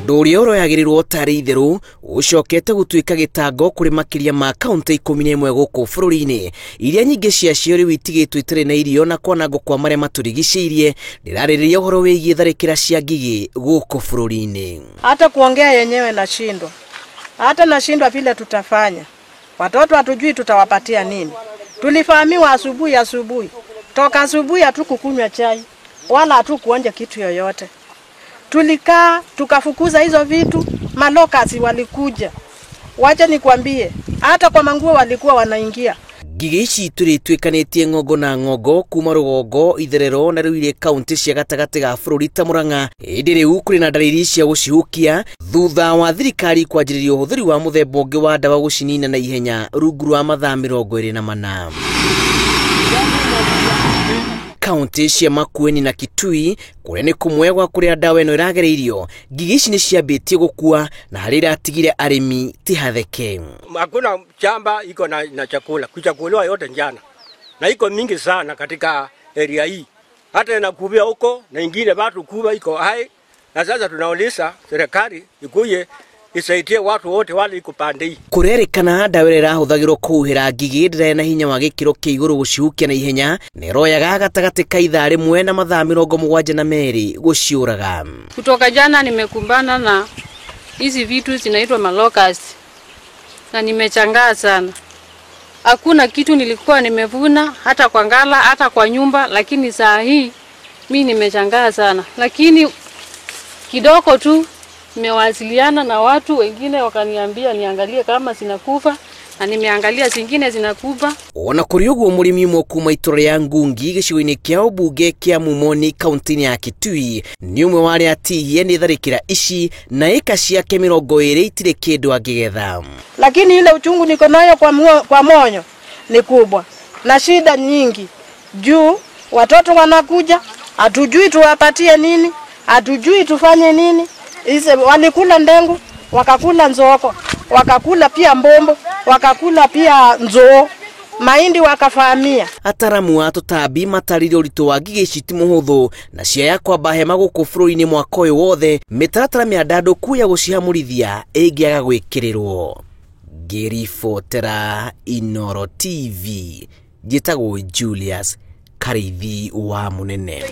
Nduri oro yagirirwo tari itheru ucokete gutuika gitango kuri makiria ma kaunti 11 guku bururi-ini iria nyingi cia cio riu itigitwe itire na irio na kwanango kwa maria maturigiciirie ndirariria uhoro wigie tharikira cia ngigi guku bururi-ini. Hata kuongea yenyewe nashindwa. Hata nashindwa vile tutafanya. Watoto hatujui tutawapatia nini. Tulifahamiwa asubuhi. Toka asubuhi hatukukunywa chai wala hatukuonja kitu yoyote. Tulikaa tukafukuza hizo vitu, malokasi walikuja. Wacha nikwambie, hata kwa manguo walikuwa wanaingia. Ngigi ici turitwikanetie ngogo na ngogo kuma rugongo itherero na riu iri kaunti cia gatagati ga bururi ta Murang'a indi riu kuri na ndariri cia gucihukia thutha wa thirikari kwanjiriria uhuthiri wa muthemba ungi wa ndawa gucinina na ihenya rungu rwa mathaa 24. Kaunti cia Makueni na Kitui kuria ni kumwegwa kuria ndawa ino iragereirio. Ngigi ici ni ciambitie gukua na hari iratigire arimi tihatheke. Hakuna shamba iko na chakula, kuchakuliwa yote njana. Na iko mingi sana katika area hii. Hata inakubia huko na ingine watu kuba iko hai. Na sasa tunauliza serikali ikuye isaidie watu wote wale iko pande hii. Kurerikana ndawa irahuthagirwo kuhira ngigi ndire na hinya wa gikiro kia iguru gucihukia na ihenya niroyaga gatagati ka ithaa rimwe na mathaa 72 guciuraga. Kutoka jana nimekumbana na hizi vitu zinaitwa malokas na nimechangaa sana. Hakuna kitu nilikuwa nimevuna hata kwa ngala hata kwa nyumba, lakini saa hii mimi nimechangaa sana. Lakini kidogo tu nimewasiliana na watu wengine wakaniambia niangalie kama zinakufa na nimeangalia zingine zinakufa. Ona kuri uguo murimi mwe kuma itura ya Ngungi gicigo-ini kia ubunge kia Mumoni kaunti ya Kitui ni umwe wari atihie ni tharikira ici na eka ciake 20 itire kindu angigetha. Lakini ile uchungu niko nayo kwa moyo ni kubwa na shida nyingi. Juu watoto wanakuja, hatujui tuwapatie nini, hatujui tufanye nini. Walikula ndengu, wakakula nzoko, wakakula pia mbombo, wakakula pia nzoo, mahindi wakafahamia. Ataramu wa tutabi matarire uritu wa ngigi ici ti muhuthu na ciaya kwamba hema guku bururi-ini mwaka uyu wothe mitaratara miandanduku ya gucihamurithia ingiaga gwikirirwo. Ngiribotera Inooro TV njitagwo Julius Karithi wa Munene.